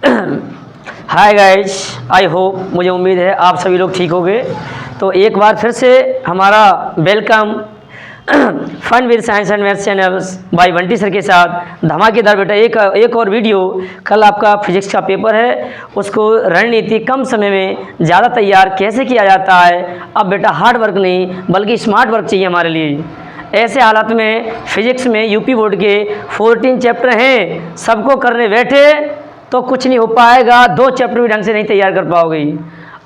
Hi guys, I hope, मुझे उम्मीद है आप सभी लोग ठीक होंगे। तो एक बार फिर से हमारा welcome fun with science and maths channels by Bunty sir के साथ धमाकेदार बेटा एक और वीडियो। कल आपका फिजिक्स का पेपर है, उसको रणनीति कम समय में ज़्यादा तैयार कैसे किया जाता है। अब बेटा हार्ड वर्क नहीं बल्कि स्मार्ट वर्क चाहिए हमारे लिए। ऐसे हालात में फिजिक्स में यूपी बोर्ड के 14 चैप्टर हैं, सबको करने बैठे तो कुछ नहीं हो पाएगा, 2 चैप्टर भी ढंग से नहीं तैयार कर पाओगे।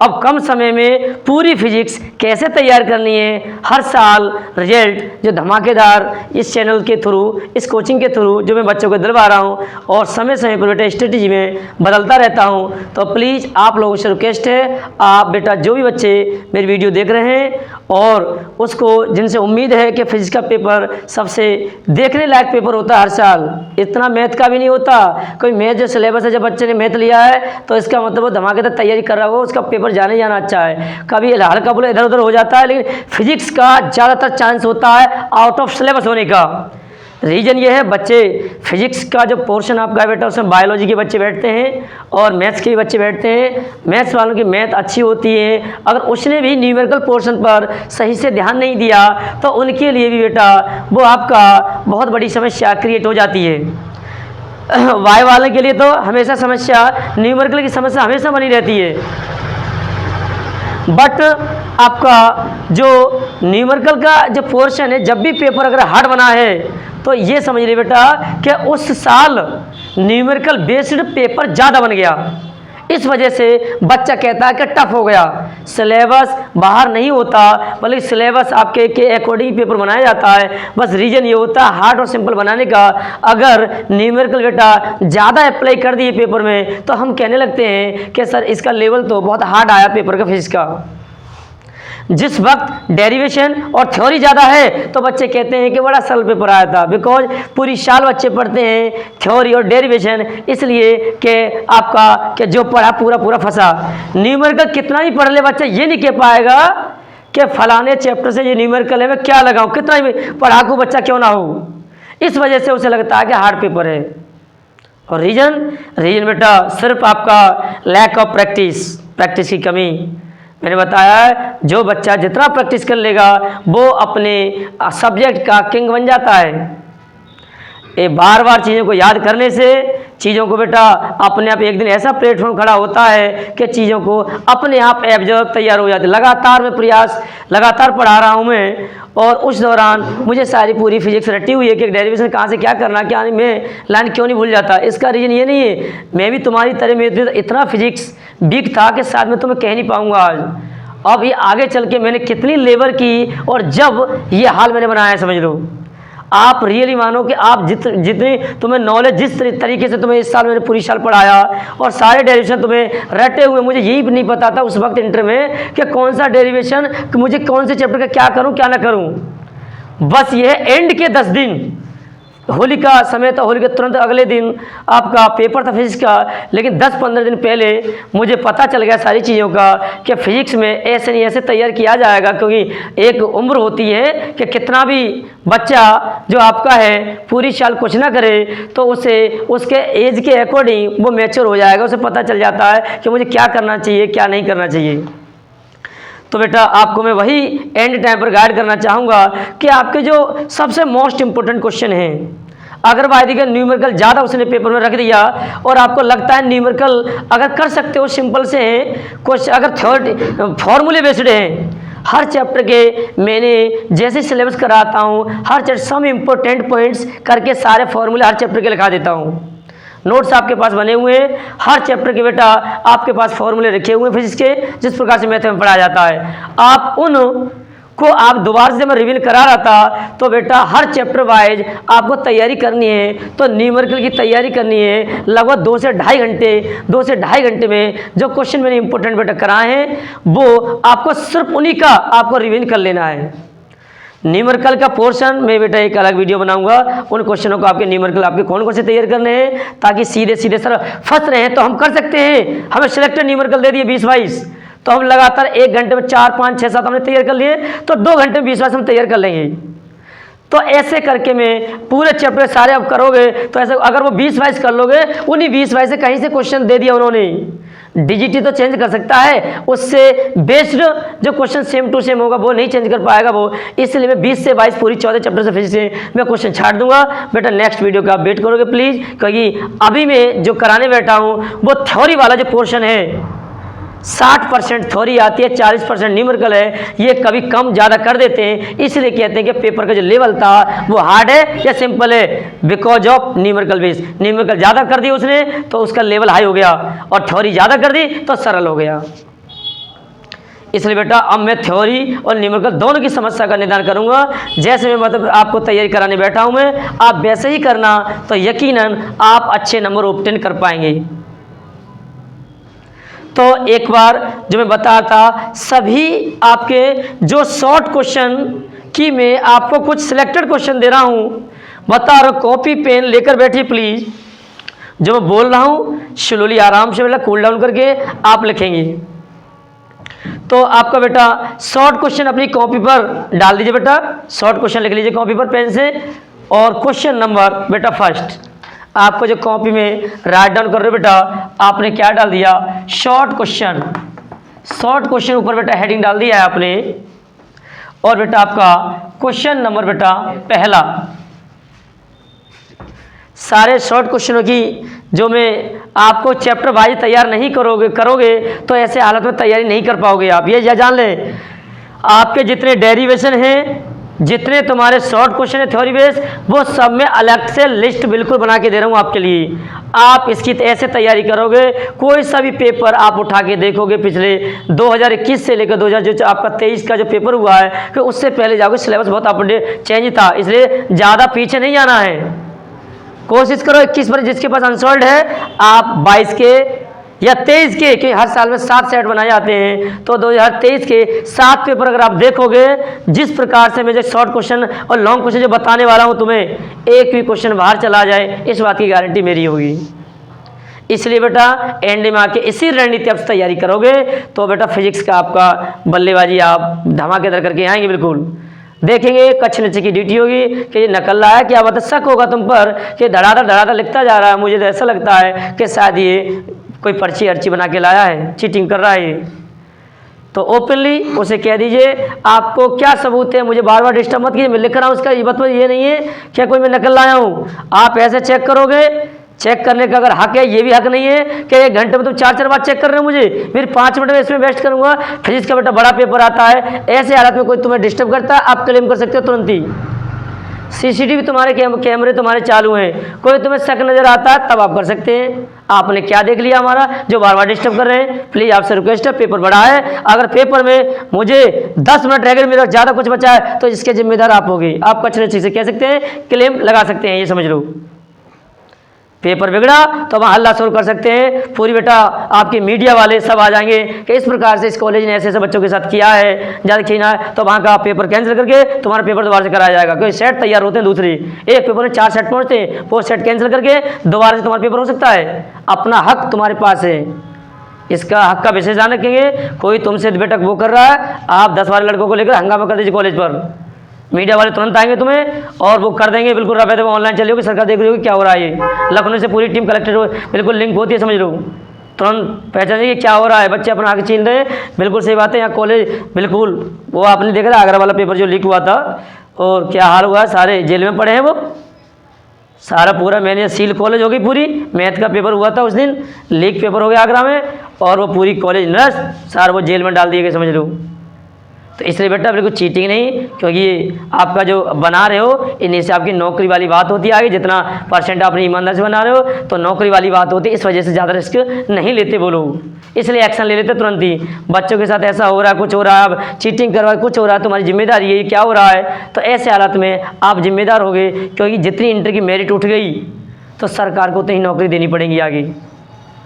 अब कम समय में पूरी फिजिक्स कैसे तैयार करनी है, हर साल रिजल्ट जो धमाकेदार इस चैनल के थ्रू, इस कोचिंग के थ्रू जो मैं बच्चों को दिलवा रहा हूँ और समय समय पर बेटा स्ट्रेटेजी में बदलता रहता हूँ। तो प्लीज़ आप लोगों से रिक्वेस्ट है, आप बेटा जो भी बच्चे मेरी वीडियो देख रहे हैं और उसको जिनसे उम्मीद है कि फिजिक्स का पेपर सबसे देखने लायक पेपर होता है हर साल, इतना मैथ का भी नहीं होता। कोई मैथ जो सिलेबस है, जब बच्चे ने मैथ लिया है तो इसका मतलब वो धमाकेदार तैयारी कर रहा हो, उसका पेपर जाने जाना अच्छा है। कभी हल्का फुल्का इधर उधर हो जाता है, लेकिन फिजिक्स का ज़्यादातर चांस होता है आउट ऑफ सिलेबस होने का। रीज़न ये है, बच्चे फिजिक्स का जो पोर्शन आपका है बेटा, उसमें बायोलॉजी के बच्चे बैठते हैं और मैथ्स के भी बच्चे बैठते हैं। मैथ्स वालों की मैथ अच्छी होती है, अगर उसने भी न्यूमेरिकल पोर्शन पर सही से ध्यान नहीं दिया तो उनके लिए भी बेटा वो आपका बहुत बड़ी समस्या क्रिएट हो जाती है। वाई वाले के लिए तो हमेशा समस्या, न्यूमेरिकल की समस्या हमेशा बनी रहती है। बट आपका जो न्यूमेरिकल का जो पोर्शन है, जब भी पेपर अगर हार्ड बना है तो ये समझ लीजिए बेटा कि उस साल न्यूमेरिकल बेस्ड पेपर ज़्यादा बन गया। इस वजह से बच्चा कहता है कि टफ हो गया। सिलेबस बाहर नहीं होता बल्कि सिलेबस आपके के अकॉर्डिंग पेपर बनाया जाता है। बस रीज़न ये होता है हार्ड और सिंपल बनाने का। अगर न्यूमेरिकल बेटा ज़्यादा अप्लाई कर दिए पेपर में तो हम कहने लगते हैं कि सर इसका लेवल तो बहुत हार्ड आया पेपर का फिजिक्स का। जिस वक्त डेरिवेशन और थ्योरी ज़्यादा है तो बच्चे कहते हैं कि बड़ा सरल पेपर आया था, बिकॉज पूरी साल बच्चे पढ़ते हैं थ्योरी और डेरिवेशन, इसलिए कि आपका कि जो पढ़ा पूरा पूरा फंसा। न्यूमेरिकल कितना ही पढ़ ले बच्चा ये नहीं कह पाएगा कि फलाने चैप्टर से ये न्यूमेरिकल है मैं क्या लगाऊं, कितना ही पढ़ाकू बच्चा क्यों ना हो। इस वजह से उसे लगता है कि हार्ड पेपर है। और रीजन बेटा सिर्फ आपका लैक ऑफ प्रैक्टिस की कमी। मैंने बताया है जो बच्चा जितना प्रैक्टिस कर लेगा वो अपने सब्जेक्ट का किंग बन जाता है। ये बार बार चीज़ों को याद करने से चीज़ों को बेटा अपने आप एक दिन ऐसा प्लेटफॉर्म खड़ा होता है कि चीज़ों को अपने आप एब्जॉर्ब तैयार हो जाती है। लगातार मैं प्रयास लगातार पढ़ा रहा हूँ मैं, और उस दौरान मुझे सारी पूरी फिजिक्स रटी हुई है कि डेरिवेशन कहाँ से क्या करना क्या नहीं, मैं लाइन क्यों नहीं भूल जाता। इसका रीज़न ये नहीं है मैं भी तुम्हारी तरह में इतना फिजिक्स वीक था कि शायद मैं तुम्हें कह नहीं पाऊँगा आज। अब ये आगे चल के मैंने कितनी लेबर की और जब ये हाल मैंने बनाया, समझ लो। आप रियली मानो कि आप जितनी तुम्हें नॉलेज, जिस तरीके से तुम्हें इस साल मैंने पूरी साल पढ़ाया और सारे डेरिवेशन तुम्हें रटे हुए, मुझे यही नहीं पता था उस वक्त इंटर में कि कौन सा डेरिवेशन, मुझे कौन से चैप्टर का क्या करूं क्या ना करूं। बस ये एंड के 10 दिन, होली का समय था, होली के तुरंत अगले दिन आपका पेपर था फिजिक्स का, लेकिन 10-15 दिन पहले मुझे पता चल गया सारी चीज़ों का कि फिजिक्स में ऐसे नहीं ऐसे तैयार किया जाएगा। क्योंकि एक उम्र होती है कि कितना भी बच्चा जो आपका है पूरी साल कुछ ना करे तो उसे उसके एज के अकॉर्डिंग वो मैच्योर हो जाएगा, उसे पता चल जाता है कि मुझे क्या करना चाहिए क्या नहीं करना चाहिए। तो बेटा आपको मैं वही एंड टाइम पर गाइड करना चाहूँगा कि आपके जो सबसे मोस्ट इम्पोर्टेंट क्वेश्चन हैं, अगर वायदी का न्यूमेरिकल ज़्यादा उसने पेपर में रख दिया और आपको लगता है न्यूमेरिकल अगर कर सकते हो सिंपल से हैं क्वेश्चन, अगर थ्योरी फॉर्मूले बेस्ड हैं, हर चैप्टर के मैंने जैसे सिलेबस कराता हूँ हर चैप्टर सम इम्पोर्टेंट पॉइंट्स करके सारे फॉर्मूले हर चैप्टर के लिखा देता हूँ। नोट्स आपके पास बने हुए हैं, हर चैप्टर के बेटा आपके पास फॉर्मूले रखे हुए हैं फिजिक्स के, जिस प्रकार से मैथ में पढ़ाया जाता है। आप उन को आप दोबारा से मैं रिवील करा रहा था तो बेटा हर चैप्टर वाइज आपको तैयारी करनी है। तो न्यूमेरिकल की तैयारी करनी है लगभग 2 से ढाई घंटे में जो क्वेश्चन मैंने इंपॉर्टेंट बेटा कराए हैं वो आपको सिर्फ उन्हीं का आपको रिवील कर लेना है। न्यूमेरिकल का पोर्शन मैं बेटा एक अलग वीडियो बनाऊंगा, उन क्वेश्चनों को आपके न्यूमेरिकल आपके कौन कौन से तैयार करने हैं ताकि सीधे सर फंस रहे हैं तो हम कर सकते हैं। हमें सिलेक्टेड न्यूमेरिकल दे दिए 20-22 तो हम लगातार 1 घंटे में 4, 5, 6, 7 हमने तैयार कर लिए, तो 2 घंटे में 20-22 हम तैयार कर लेंगे। तो ऐसे करके में पूरे चैप्टर सारे अब करोगे तो ऐसे अगर वो 20 वाइज कर लोगे, उन्हीं 20 वाइज से कहीं से क्वेश्चन दे दिया उन्होंने। डीजीटी तो चेंज कर सकता है, उससे बेस्ड जो क्वेश्चन सेम टू सेम होगा वो नहीं चेंज कर पाएगा वो। इसलिए मैं 20 से 22 पूरी 14 चैप्टर से फिजिक्स से मैं क्वेश्चन छाट दूंगा। बेटा नेक्स्ट वीडियो का आप वेट करोगे प्लीज़, क्योंकि अभी मैं जो कराने बैठा हूँ वो थ्योरी वाला जो पोर्शन है 60% थ्योरी आती है, 40% न्यूमेरिकल है। ये कभी कम ज़्यादा कर देते हैं, इसलिए कहते हैं कि पेपर का जो लेवल था वो हार्ड है या सिंपल है, because of numerical base. Numerical ज़्यादा कर दी उसने तो उसका लेवल हाई हो गया, और थ्योरी ज़्यादा कर दी तो सरल हो गया। इसलिए बेटा अब मैं थ्योरी और न्यूमेरिकल दोनों की समस्या का निदान करूंगा। जैसे मैं मतलब आपको तैयारी कराने बैठा हूं मैं, आप वैसे ही करना तो यकीनन आप अच्छे नंबर ऑब्टेन कर पाएंगे। तो एक बार जो मैं बता था, सभी आपके जो शॉर्ट क्वेश्चन की मैं आपको कुछ सिलेक्टेड क्वेश्चन दे रहा हूं, बता रहा हूं, कॉपी पेन लेकर बैठिए प्लीज। जो मैं बोल रहा हूं स्लोली आराम से बेटा कूल डाउन करके आप लिखेंगे। तो आपका बेटा शॉर्ट क्वेश्चन अपनी कॉपी पर डाल दीजिए, बेटा शॉर्ट क्वेश्चन लिख लीजिए कॉपी पर पेन से। और क्वेश्चन नंबर बेटा फर्स्ट आपको जो कॉपी में राइट डाउन कर रहे हो बेटा, आपने क्या डाल दिया, शॉर्ट क्वेश्चन। शॉर्ट क्वेश्चन ऊपर बेटा हेडिंग डाल दिया है आपने। और बेटा आपका क्वेश्चन नंबर बेटा पहला, सारे शॉर्ट क्वेश्चनों की जो मैं आपको चैप्टर वाइज तैयार नहीं करोगे तो ऐसे हालत में तैयारी नहीं कर पाओगे आप। ये जान लें, आपके जितने डेरिवेशन हैं, जितने तुम्हारे शॉर्ट क्वेश्चन है थ्योरी बेस, वो सब में अलग से लिस्ट बिल्कुल बना के दे रहा हूँ आपके लिए। आप इसकी ऐसे तैयारी करोगे, कोई सा भी पेपर आप उठा के देखोगे पिछले 2021 से लेकर 2000 जो आपका 23 का जो पेपर हुआ है, कि उससे पहले जाओगे सिलेबस बहुत अपडेट चेंज था, इसलिए ज़्यादा पीछे नहीं जाना है। कोशिश करो 21 पर जिसके पास अनसॉल्व है आप 22 के या 23 के, कि हर साल में 7 सेट बनाए जाते हैं, तो 2023 के 7 पेपर अगर आप देखोगे, जिस प्रकार से मैं जो शॉर्ट क्वेश्चन और लॉन्ग क्वेश्चन जो बताने वाला हूं तुम्हें, एक भी क्वेश्चन बाहर चला जाए इस बात की गारंटी मेरी होगी। इसलिए बेटा एंड में आके इसी रणनीति आप तैयारी करोगे तो बेटा फिजिक्स का आपका बल्लेबाजी आप धमाकेदार करके आएंगे। बिल्कुल देखेंगे कच्छ नीचे की ड्यूटी होगी कि ये नकल रहा है, क्या बात है, शक होगा तुम पर कि धड़ाधड़ लिखता जा रहा है। मुझे तो ऐसा लगता है कि शायद ये कोई पर्ची अर्ची बना के लाया है, चीटिंग कर रहा है। तो ओपनली उसे कह दीजिए आपको क्या सबूत है, मुझे बार बार डिस्टर्ब मत कीजिए, मैं लिख रहा हूँ, इसका ये मतलब ये नहीं है क्या कोई मैं नकल लाया हूँ। आप ऐसे चेक करोगे, चेक करने का अगर हक है, ये भी हक नहीं है कि 1 घंटे में तुम 4 बार चेक कर रहे हो मुझे, फिर 5 मिनट में इसमें वेस्ट करूंगा। फिजिक्स का बेटा बड़ा पेपर आता है, ऐसे हालत में कोई तुम्हें डिस्टर्ब करता है आप क्लेम कर सकते हो तुरंत ही। सीसीटीवी तुम्हारे कैमरे तुम्हारे चालू हैं, कोई तुम्हें शक नजर आता है तब आप कर सकते हैं। आपने क्या देख लिया हमारा जो बार बार डिस्टर्ब कर रहे हैं। प्लीज आपसे रिक्वेस्ट है, पेपर बड़ा है, अगर पेपर में मुझे 10 मिनट रह गए, मेरा ज़्यादा कुछ बचा है तो इसके जिम्मेदार आप होगी। आप कचरे चीज़ से कह सकते हैं, क्लेम लगा सकते हैं, ये समझ लो। पेपर बिगड़ा तो वहाँ हल्ला शोर कर सकते हैं, पूरी बेटा आपके मीडिया वाले सब आ जाएंगे कि इस प्रकार से इस कॉलेज ने ऐसे ऐसे बच्चों के साथ किया है, ज़्यादा खींचना है, तो वहाँ का पेपर कैंसिल करके तुम्हारा पेपर दोबारा से कराया जाएगा। क्योंकि सेट तैयार होते हैं दूसरी, एक पेपर में 4 सेट पहुँचते हैं, वो सेट कैंसिल करके दोबारा से तुम्हारा पेपर हो सकता है। अपना हक तुम्हारे पास है, इसका हक का विशेष ध्यान रखेंगे। कोई तुमसे बेटा वो कर रहा है, आप 10 12 लड़कों को लेकर हंगामा कर दीजिए कॉलेज पर, मीडिया वाले तुरंत आएंगे तुम्हें और वो कर देंगे बिल्कुल रफे दफे, ऑनलाइन चली होगी, सरकार देख रही होगी क्या हो रहा है। ये लखनऊ से पूरी टीम कलेक्टेड बिल्कुल लिंक होती है, समझ लो, तुरंत पहचान जाइए क्या हो रहा है। बच्चे अपना हक छीन रहे हैं, बिल्कुल सही बात है। यहाँ कॉलेज बिल्कुल वो आपने देखा था आगरा वाला पेपर जो लीक हुआ था, और क्या हाल हुआ है, सारे जेल में पड़े हैं वो सारा पूरा। मैंने सील कॉलेज हो गई पूरी, मैथ का पेपर हुआ था उस दिन, लीक पेपर हो गया आगरा में, और वो पूरी कॉलेज नर्स सारा वो जेल में डाल दिए गए, समझ लो। तो इसलिए बेटा बिल्कुल चीटिंग नहीं, क्योंकि आपका जो बना रहे हो इन्हीं से आपकी नौकरी वाली बात होती है आगे। जितना परसेंट आप अपनी ईमानदारी से बना रहे हो तो नौकरी वाली बात होती है, इस वजह से ज़्यादा रिस्क नहीं लेते वो लोग, इसलिए एक्शन ले लेते तुरंत ही। बच्चों के साथ ऐसा हो रहा है, कुछ हो रहा है, अब चीटिंग करवा कुछ हो रहा है, तुम्हारी जिम्मेदारी है, क्या हो रहा है। तो ऐसे हालात में आप जिम्मेदार होगे, क्योंकि जितनी इंटर की मेरिट उठ गई तो सरकार को उतनी नौकरी देनी पड़ेगी आगे।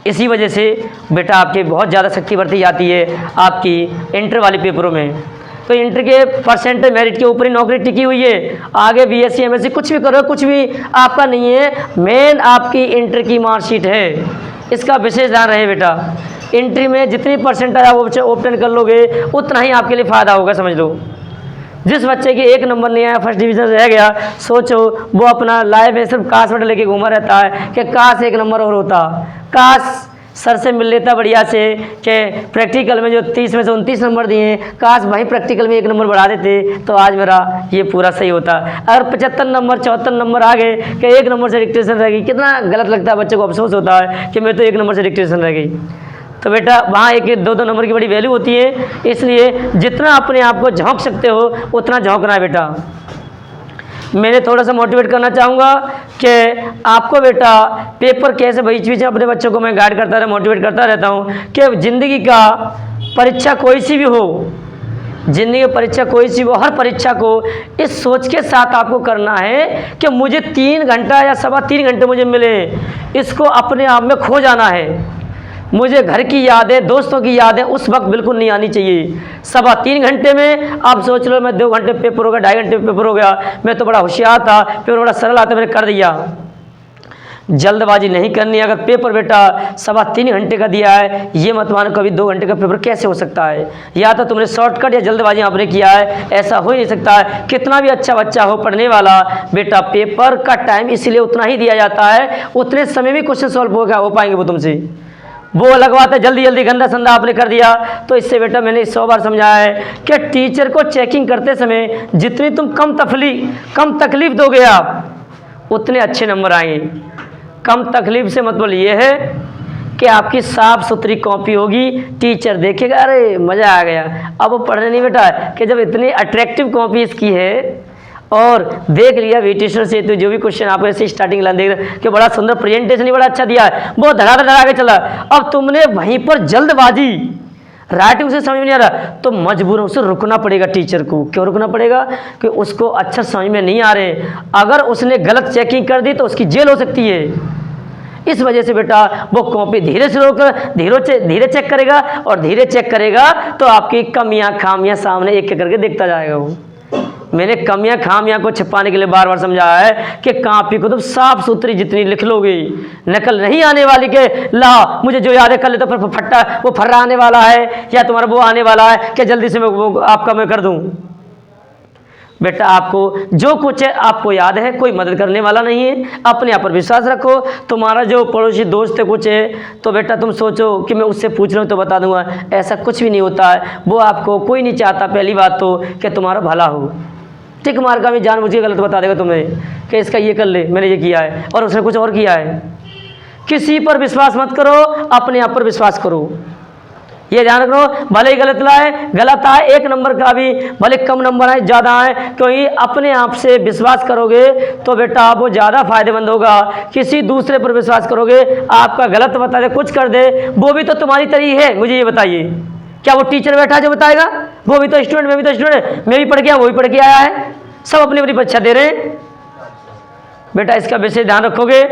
इसी वजह से बेटा आपके बहुत ज़्यादा सख्ती बरती जाती है आपकी इंटर वाले पेपरों में। तो इंटर के परसेंट मेरिट के ऊपर ही नौकरी टिकी हुई है, आगे बीएससी एमएससी कुछ भी करो, कुछ भी आपका नहीं है, मेन आपकी इंटर की मार्कशीट है, इसका विशेष ध्यान रहे बेटा। इंट्री में जितनी परसेंटेज आप ऑप्टेन कर लोगे उतना ही आपके लिए फ़ायदा होगा, समझ लो। जिस बच्चे के 1 नंबर नहीं आया, फर्स्ट डिवीज़न रह गया, सोचो वो अपना लाइफ में सिर्फ काश मेडल लेके घूमा रहता है कि काश 1 नंबर और होता, काश सर से मिल लेता बढ़िया से कि प्रैक्टिकल में जो 30 में से 29 नंबर दिए, काश वहीं प्रैक्टिकल में 1 नंबर बढ़ा देते तो आज मेरा ये पूरा सही होता। अगर 75 नंबर 74 नंबर आ गए कि 1 नंबर से डिक्टेशन रह गई, कितना गलत लगता है, बच्चे को अफसोस होता है कि मैं तो 1 नंबर से डिक्टेशन रह गई। तो बेटा वहाँ 1-2 नंबर की बड़ी वैल्यू होती है, इसलिए जितना अपने आप को झोंक सकते हो उतना झोंकना है बेटा। मैंने थोड़ा सा मोटिवेट करना चाहूँगा कि आपको बेटा पेपर कैसे बीच बीच में अपने बच्चों को मैं गाइड करता रहा, मोटिवेट करता रहता हूँ कि ज़िंदगी का परीक्षा कोई सी भी हो, ज़िंदगी की परीक्षा कोई सी भी हो, हर परीक्षा को इस सोच के साथ आपको करना है कि मुझे 3 घंटा या 3.25 घंटे मुझे मिले, इसको अपने आप में खो जाना है। मुझे घर की यादें, दोस्तों की यादें उस वक्त बिल्कुल नहीं आनी चाहिए। 3.25 घंटे में आप सोच लो मैं 2 घंटे पेपर हो गया, 2.5 घंटे पेपर हो गया, मैं तो बड़ा होशियार था, पेपर बड़ा सरल आता, मैंने कर दिया। जल्दबाजी नहीं करनी। अगर पेपर बेटा 3.25 घंटे का दिया है, ये मत मानो कभी 2 घंटे का पेपर कैसे हो सकता है। या तो तुमने शॉर्टकट या जल्दबाजी आपने किया है, ऐसा हो ही नहीं सकता है। कितना भी अच्छा बच्चा हो पढ़ने वाला, बेटा पेपर का टाइम इसलिए उतना ही दिया जाता है, उतने समय में क्वेश्चन सॉल्व हो पाएंगे वो तुमसे। वो अलग बात है जल्दी जल्दी गंदा संदा आपने कर दिया। तो इससे बेटा मैंने 100 बार समझाया है कि टीचर को चेकिंग करते समय जितनी तुम कम तकलीफ दोगे आप, उतने अच्छे नंबर आएंगे। कम तकलीफ से मतलब ये है कि आपकी साफ़ सुथरी कॉपी होगी, टीचर देखेगा अरे मज़ा आ गया। अब वो पढ़ने नहीं बेटा कि जब इतनी अट्रैक्टिव कॉपी इसकी है और देख लिया वेटेशन से, तो जो भी क्वेश्चन आप ऐसे स्टार्टिंग ला देख रहे कि बड़ा सुंदर प्रेजेंटेशन ही बड़ा अच्छा दिया है, बहुत धड़ा के चला। अब तुमने वहीं पर जल्दबाजी, राइटिंग से समझ में नहीं आ रहा, तो मजबूर उसे रुकना पड़ेगा टीचर को। क्यों रुकना पड़ेगा? कि उसको अच्छा समझ में नहीं आ रहे, अगर उसने गलत चेकिंग कर दी तो उसकी जेल हो सकती है। इस वजह से बेटा वो कॉपी धीरे से रोकर धीरे चेक करेगा, और धीरे चेक करेगा तो आपकी कमियां खामियां सामने एक एक करके देखता जाएगा वो। मैंने कमियां खामियां को छिपाने के लिए बार बार समझाया है कि कॉपी को तुम साफ सुथरी जितनी लिख लोगे, नकल नहीं आने वाली के ला मुझे जो याद है कर ले तो फिर वो फर्रा आने वाला है या तुम्हारा वो आने वाला है कि जल्दी से मैं वो आपका मैं कर दूं। बेटा आपको जो कुछ है आपको याद है, कोई मदद करने वाला नहीं है, अपने आप पर विश्वास रखो। तुम्हारा जो पड़ोसी दोस्त है कुछ है तो बेटा तुम सोचो कि मैं उससे पूछ रहा हूँ तो बता दूंगा, ऐसा कुछ भी नहीं होता है। वो आपको कोई नहीं चाहता पहली बात तो कि तुम्हारा भला हो। टिक मार का भी जानबूझ के गलत बता देगा तुम्हें कि इसका ये कर ले, मैंने ये किया है और उसने कुछ और किया है। किसी पर विश्वास मत करो, अपने आप पर विश्वास करो। ये ध्यान रखो, भले ही गलत आए 1 नंबर का भी, भले कम नंबर आए ज़्यादा आए, क्योंकि अपने आप से विश्वास करोगे तो बेटा वो ज़्यादा फायदेमंद होगा। किसी दूसरे पर विश्वास करोगे, आपका गलत बता दे, कुछ कर दे, वो भी तो तुम्हारी तरह है। मुझे ये बताइए, क्या वो टीचर बैठा जो बताएगा? वो भी तो स्टूडेंट, मैं भी तो स्टूडेंट, मैं भी पढ़ के आया, वो भी पढ़ के आया है, सब अपनी अपनी परीक्षा दे रहे हैं। बेटा इसका विशेष ध्यान रखोगे।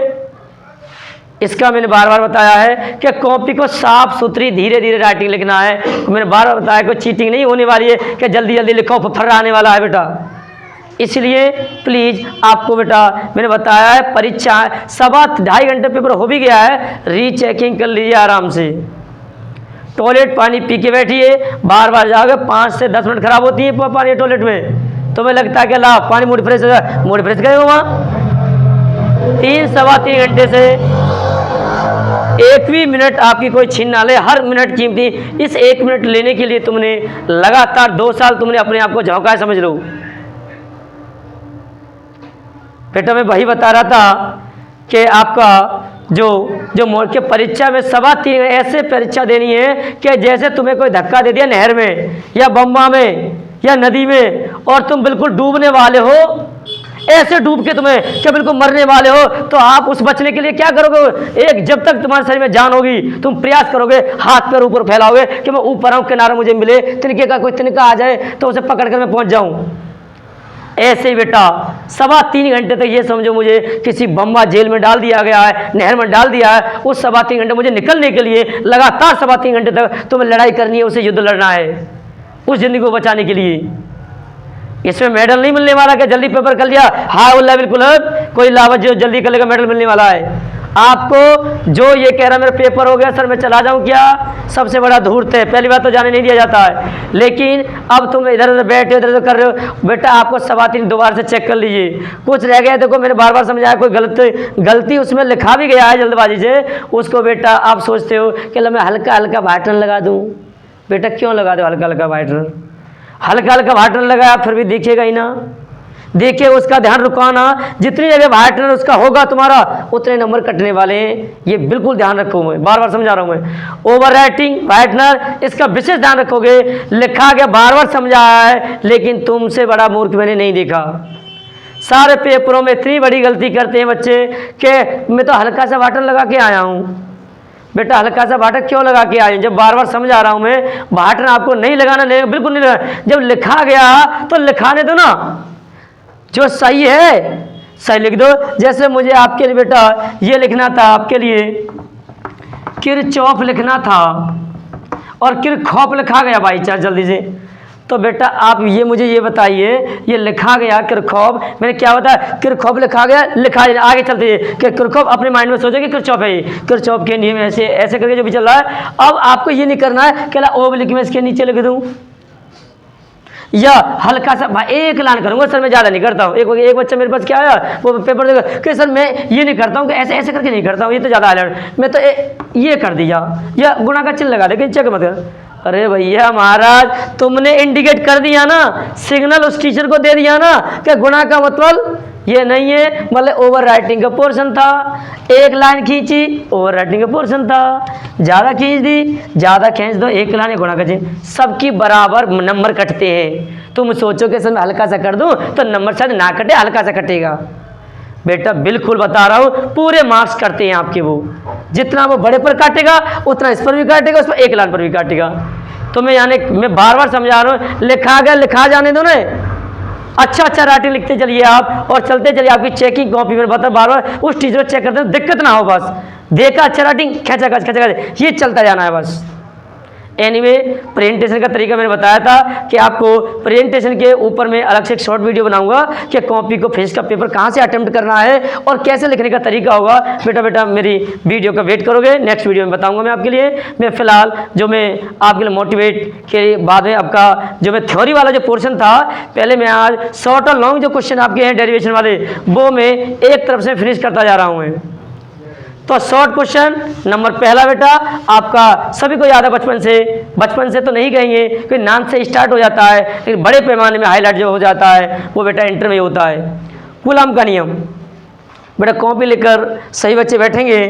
इसका मैंने बार बार बताया है कि कॉपी को साफ सुथरी धीरे धीरे राइटिंग लिखना है। मैंने बार बार बताया कोई चीटिंग नहीं होने वाली है कि जल्दी जल्दी लिखो फर्रा आने वाला है बेटा। इसलिए प्लीज़ आपको बेटा मैंने बताया है, परीक्षा 2.5 घंटे पेपर हो भी गया है, रीचेकिंग कर लीजिए आराम से। टॉयलेट पानी पी के बैठिए, बार बार जाओगे 5 से 10 मिनट खराब होती है पानी टॉयलेट में, तुम्हें लगता है कि ला पानी मूड फ्रेश गए हो वहाँ। 3-3.25 घंटे से 1 भी मिनट आपकी कोई छीन ना ले, हर मिनट कीमती। इस 1 मिनट लेने के लिए तुमने लगातार 2 साल तुमने अपने आप को झोंका है, समझ लो बेटा। मैं वही बता रहा था कि आपका जो मोड़ के परीक्षा में 3.25 ऐसे परीक्षा देनी है कि जैसे तुम्हें कोई धक्का दे दिया नहर में या बम्बा में या नदी में और तुम बिल्कुल डूबने वाले हो, ऐसे डूब के तुम्हें क्या बिल्कुल मरने वाले हो, तो आप उस बचने के लिए क्या करोगे? जब तक तुम्हारे शरीर में जान होगी तुम प्रयास करोगे, हाथ पैर ऊपर फैलाओगे कि मैं ऊपर आऊँ, किनारा मुझे मिले, तिनके का कोई तिनका आ जाए तो उसे पकड़ कर मैं पहुँच जाऊँ। ऐसे ही बेटा 3.25 घंटे तक ये समझो मुझे किसी बम्बा जेल में डाल दिया गया है, नहर में डाल दिया है। उस 3.25 घंटे मुझे निकलने के लिए लगातार 3.25 घंटे तक तुम्हें लड़ाई करनी है, उसे युद्ध लड़ना है उस जिंदगी को बचाने के लिए। इसमें मेडल नहीं मिलने वाला कि जल्दी पेपर कर लिया, हाँ उल्ला बिल्कुल कोई लाभ जो जल्दी कर लेगा मेडल मिलने वाला है। आपको जो ये कह रहा मेरा पेपर हो गया सर मैं चला जाऊं क्या, सबसे बड़ा धूर्त है। पहली बात तो जाने नहीं दिया जाता है, लेकिन अब तुम इधर उधर बैठे इधर उधर कर रहे हो। बेटा आपको सवातीन दोबारा से चेक कर लीजिए, कुछ रह गया देखो मैंने बार बार समझाया, कोई गलती उसमें लिखा भी गया है जल्दबाजी से, उसको बेटा आप सोचते हो कि मैं हल्का हल्का वाइटनर लगा दूँ। बेटा क्यों लगा दो हल्का हल्का वाइटनर, हल्का हल्का वाइटनर लगाया फिर भी दिखेगा ही ना। देखिए उसका ध्यान रुकाना, जितनी जगह वाइटनर उसका होगा तुम्हारा उतने नंबर कटने वाले हैं, ये बिल्कुल ध्यान रखो। मैं बार बार समझा रहा हूँ मैं। ओवर राइटिंग वाइटनर इसका विशेष ध्यान रखोगे। लिखा गया बार बार समझाया है, लेकिन तुमसे बड़ा मूर्ख मैंने नहीं देखा। सारे पेपरों में इतनी बड़ी गलती करते हैं बच्चे कि मैं तो हल्का सा वाइटनर लगा के आया हूँ। बेटा हल्का सा वाटर क्यों लगा के आए, जब बार बार समझा रहा हूं मैं, वाटर आपको नहीं लगाना, नहीं बिल्कुल नहीं लगाना। जब लिखा गया तो लिखाने दो ना, जो सही है सही लिख दो। जैसे मुझे आपके लिए बेटा ये लिखना था, आपके लिए किरचॉफ लिखना था और किरखौफ लिखा गया भाई चार जल्दी से। तो बेटा आप ये मुझे ये बताइए, ये लिखा गया किरखौफ, मैंने क्या बताया किरखौफ लिखा गया, लिखा आगे चलते हैं कि किरखौफ अपने माइंड में सोचे कि किरचॉफ है, किरचॉफ के नियम ऐसे ऐसे करके जो भी चल रहा है। अब आपको ये नहीं करना है कि ओब्लिक में इसके नीचे लिख दूं या हल्का सा भाई एक लाइन करूंगा सर, मैं ज़्यादा नहीं करता हूँ। एक बच्चा मेरे पास क्या आया, वो पेपर देगा कि सर मैं ये नहीं करता हूँ कि ऐसे ऐसे करके नहीं करता हूँ, ये तो ज़्यादा हाईलाइट, मैं तो ये कर दिया या गुणा का चिन्ह लगा दे कि चेक मत कर। अरे भैया महाराज तुमने इंडिकेट कर दिया ना, सिग्नल उस टीचर को दे दिया ना कि गुणा का मतलब ये नहीं है, मतलब ओवर राइटिंग का पोर्शन था। एक लाइन खींची ओवर राइटिंग का पोर्शन था, ज़्यादा खींच दी ज़्यादा खींच दो, एक लाइन गुणा का चिन्ह, सबकी बराबर नंबर कटते हैं। तुम सोचो कि सर मैं हल्का सा कर दूं तो नंबर शायद ना कटे, हल्का सा कटेगा। बेटा बिल्कुल बता रहा हूँ, पूरे मार्क्स करते हैं आपके वो, जितना वो बड़े पर काटेगा उतना इस पर भी काटेगा, उस पर एक लाइन पर भी काटेगा। तो मैं बार बार समझा रहा हूँ, लिखा गया लिखा जाने दो ना, अच्छा अच्छा राइटिंग लिखते चलिए आप और चलते चलिए। आपकी चेकिंग कॉपी में बता बार बार उस टीचर को चेक करते हैं, दिक्कत ना हो, बस देखा अच्छा राइटिंग खींचा खींचा ये चलता जाना है बस। एनीवे प्रेजेंटेशन का तरीका मैंने बताया था कि आपको प्रेजेंटेशन के ऊपर मैं अलग से एक शॉर्ट वीडियो बनाऊंगा कि कॉपी को फेस का पेपर कहाँ से अटेम्प्ट करना है और कैसे लिखने का तरीका होगा। बेटा मेरी वीडियो का वेट करोगे, नेक्स्ट वीडियो में बताऊंगा मैं आपके लिए। मैं फिलहाल जो मैं आपके लिए मोटिवेट के बाद में आपका जो मैं थ्योरी वाला जो पोर्शन था, पहले मैं आज शॉर्ट और लॉन्ग जो क्वेश्चन आपके हैं डेरिवेशन वाले, वो मैं एक तरफ से फिनिश करता जा रहा हूँ मैं। तो शॉर्ट क्वेश्चन नंबर पहला बेटा आपका सभी को याद है, बचपन से तो नहीं कहेंगे कि नाम से स्टार्ट हो जाता है, लेकिन बड़े पैमाने में हाईलाइट जो हो जाता है वो बेटा इंटर में होता है, कूलाम का नियम। बेटा कॉपी लेकर सही बच्चे बैठेंगे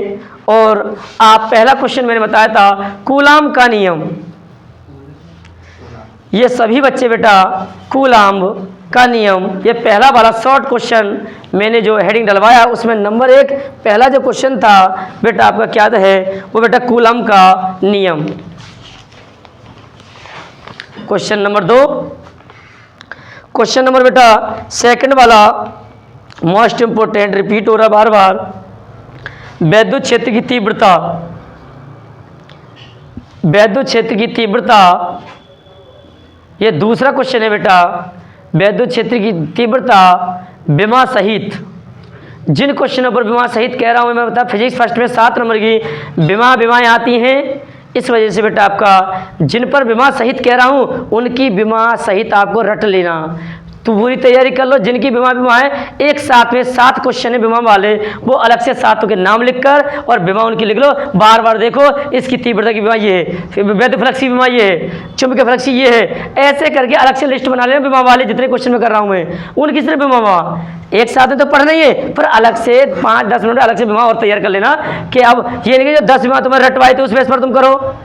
और आप पहला क्वेश्चन मैंने बताया था कूलाम का नियम। ये सभी बच्चे बेटा कूलाम का नियम, ये पहला वाला शॉर्ट क्वेश्चन मैंने जो हेडिंग डलवाया उसमें नंबर 1 पहला जो क्वेश्चन था बेटा आपका क्या है, वो बेटा कूलम का नियम। क्वेश्चन नंबर 2, क्वेश्चन नंबर बेटा सेकंड वाला मोस्ट इंपोर्टेंट, रिपीट हो रहा बार बार, वैद्युत क्षेत्र की तीव्रता। वैद्युत क्षेत्र की तीव्रता ये दूसरा क्वेश्चन है बेटा। वैद्युत क्षेत्र की तीव्रता विमा सहित, जिन क्वेश्चनों पर विमा सहित कह रहा हूँ मैं बता, फिजिक्स फर्स्ट में 7 नंबर की विमाएँ आती हैं, इस वजह से बेटा आपका जिन पर विमा सहित कह रहा हूँ उनकी विमा सहित आपको रट लेना। तो पूरी तैयारी कर लो, जिनकी विमा है एक साथ में 7 क्वेश्चन है विमा वाले, वो अलग से 7 के नाम लिखकर और विमा उनकी लिख लो, बार बार देखो इसकी तीव्रता की विमा ये है, वैद्युफलक्षी विमा ये है, चुंबकीय फलक्षी ये है, ऐसे करके अलग से लिस्ट बना लेना विमा वाले जितने क्वेश्चन में कर रहा हूँ मैं, उनकी सिर्फ विमा एक साथ में तो पढ़ना ही है, पर अलग से 5-10 मिनट अलग से विमा और तैयार कर लेना कि अब ये नहीं कि जो 10 विमा तुम्हें रटवाई तो उस बेस पर तुम करो,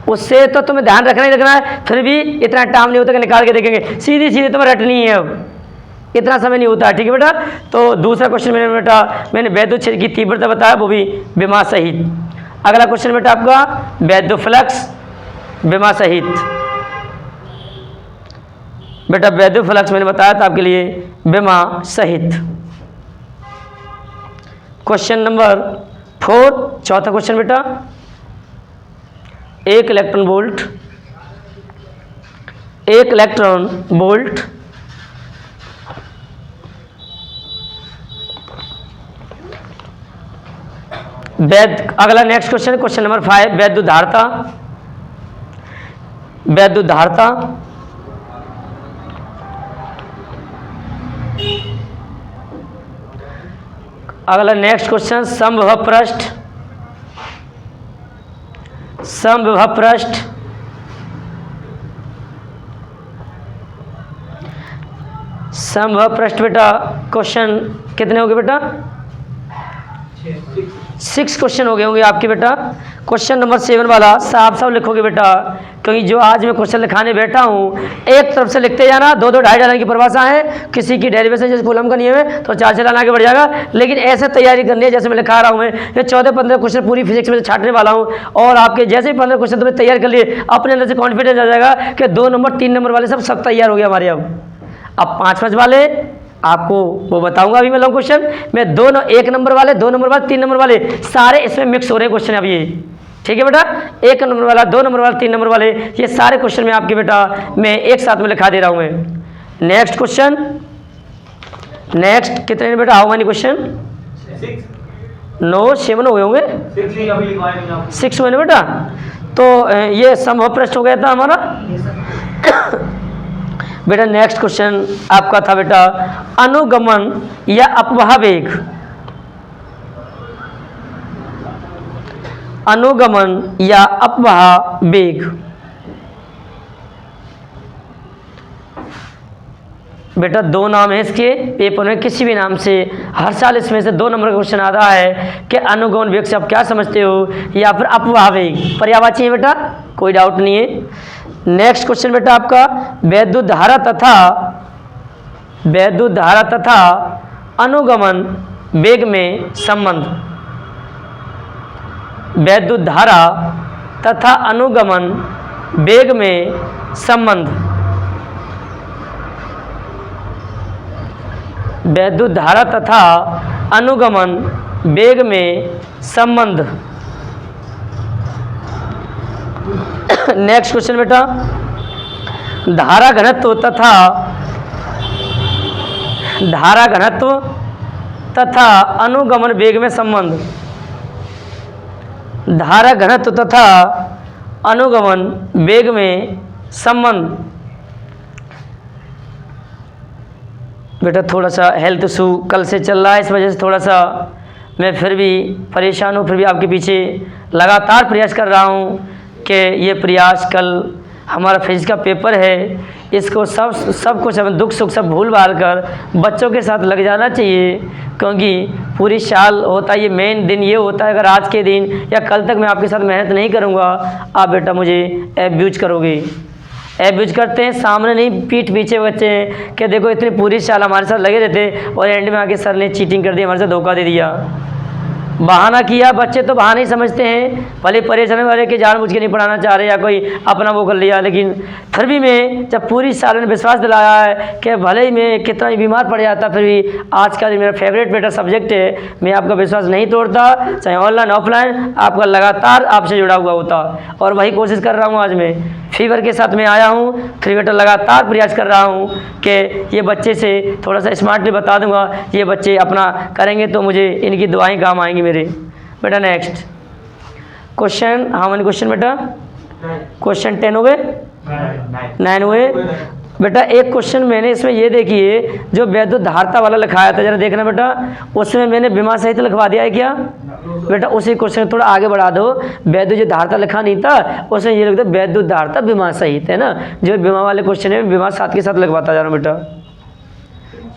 उससे तो तुम्हें ध्यान रखना ही रखना है। फिर भी इतना टाइम नहीं होता कि निकाल के देखेंगे, सीधी तुम्हें रटनी है, अब इतना समय नहीं होता है, ठीक है बेटा। तो दूसरा क्वेश्चन मैंने वैद्युत क्षेत्र की तीव्रता बताया, वो भी विमा सहित। अगला क्वेश्चन बेटा आपका वैद्युफलक्स विमा सहित। बेटा वैद्युफलक्स मैंने बताया था आपके लिए विमा सहित। क्वेश्चन नंबर 4 चौथा क्वेश्चन बेटा, एक इलेक्ट्रॉन वोल्ट अगला नेक्स्ट क्वेश्चन, क्वेश्चन नंबर 5, वैद्युतधारता। वैद्युतधारता अगला नेक्स्ट क्वेश्चन, समविभव पृष्ठ। समविभव पृष्ठ समविभव पृष्ठ बेटा क्वेश्चन कितने हो गए बेटा? 6 क्वेश्चन हो गए होंगे आपके बेटा। क्वेश्चन नंबर 7 वाला साफ साफ लिखोगे बेटा, क्योंकि जो आज मैं क्वेश्चन लिखाने बैठा हूँ एक तरफ से लिखते जाना, 2-2 ढाई डालने की परिभाषा है, किसी की डेरिवेशन जैसे कूलम का नियम है तो 4 लाना आगे बढ़ जाएगा, लेकिन ऐसे तैयारी करनी है जैसे मैं लिखा रहा हूँ। मैं ये 14-15 क्वेश्चन पूरी फिजिक्स में छाटने वाला हूँ, और आपके जैसे ही 15 क्वेश्चन तुम्हें तैयार कर लिए अपने अंदर से कॉन्फिडेंस आ जाएगा कि 2 नंबर 3 नंबर वाले सब तैयार हो गया हमारे। अब 5 वाले आपको वो बताऊंगा अभी मैं लॉन्ग क्वेश्चन में, दोनों 1 नंबर वाले, 2 नंबर वाले, 3 नंबर वाले सारे इसमें मिक्स हो रहे क्वेश्चन अब ये, ठीक है बेटा? 1 नंबर वाला, 2 नंबर वाला, 3 नंबर वाले, ये सारे क्वेश्चन में आपके बेटा मैं एक साथ में लिखा दे रहा हूं मैं। नेक्स्ट क्वेश्चन, नेक्स्ट कितने बेटा? How many question? 7 हो गए होंगे, 6 हुए ना बेटा। तो ये समविभव पृष्ठ हो गया था हमारा बेटा। नेक्स्ट क्वेश्चन आपका था बेटा अनुगमन या अपवाह वेग। अनुगमन या अपवाह वेग बेटा 2 नाम है इसके, पेपर में किसी भी नाम से हर साल इसमें से 2 नंबर का क्वेश्चन आता है कि अनुगमन वेग से आप क्या समझते हो या फिर अपवाह वेग, पर्यायवाची है बेटा, कोई डाउट नहीं है। नेक्स्ट क्वेश्चन बेटा आपका वैद्युतधारा तथा अनुगमन वेग में संबंध। वैद्युतधारा तथा अनुगमन वेग में संबंध। वैद्युतधारा तथा अनुगमन वेग में संबंध। नेक्स्ट क्वेश्चन बेटा धारा घनत्व तथा अनुगमन वेग में संबंध। धारा घनत्व तथा अनुगमन वेग में संबंध बेटा थोड़ा सा हेल्थ इशू कल से चल रहा है, इस वजह से थोड़ा सा मैं फिर भी परेशान हूँ, फिर भी आपके पीछे लगातार प्रयास कर रहा हूँ कि ये प्रयास, कल हमारा फिजिक्स का पेपर है, इसको सब कुछ हमें दुख सुख सब भूल भाल कर बच्चों के साथ लग जाना चाहिए, क्योंकि पूरी साल होता है ये मेन दिन ये होता है, अगर आज के दिन या कल तक मैं आपके साथ मेहनत नहीं करूँगा आप बेटा मुझे एब्यूज करोगे। एब्यूज करते हैं सामने नहीं, पीठ पीछे बच्चे हैं कि देखो इतनी पूरी साल हमारे साथ लगे रहते और एंड में आके सर ने चीटिंग कर दी, हमारे साथ धोखा दे दिया, बहाना किया। बच्चे तो बहाना ही समझते हैं, भले परेशान वाले के जानबूझ के नहीं पढ़ाना चाह रहे या कोई अपना वो कर लिया, लेकिन फिर भी मैं जब पूरी साल ने विश्वास दिलाया है कि भले ही मैं कितना ही बीमार पड़ जाता फिर भी आज का मेरा फेवरेट बेटा सब्जेक्ट है, मैं आपका विश्वास नहीं तोड़ता, चाहे ऑनलाइन ऑफलाइन आपका लगातार आपसे जुड़ा हुआ होता, और वही कोशिश कर रहा हूँ। आज मैं फीवर के साथ में आया हूँ, फिर बेटा लगातार प्रयास कर रहा हूँ कि ये बच्चे से थोड़ा सा स्मार्टली बता दूंगा, ये बच्चे अपना करेंगे तो मुझे इनकी दुआएं काम आएंगी मेरे बेटा। Next question, how many question बेटा? क्वेश्चन 10 हो गए, 9 हुए बेटा। एक क्वेश्चन मैंने इसमें ये देखिए जो वैद्युतधारता वाला लिखाया था, जरा देखना बेटा, उसमें मैंने विमा सहित लिखवा दिया है क्या बेटा? उसी क्वेश्चन थोड़ा आगे बढ़ा दो, वैद्युतधारता लिखा नहीं था उसमें ये लिख दो वैद्युतधारता विमा सहित, है ना? जो विमा वाले क्वेश्चन है विमा साथ के साथ लिखवाता जा रहा हूँ बेटा।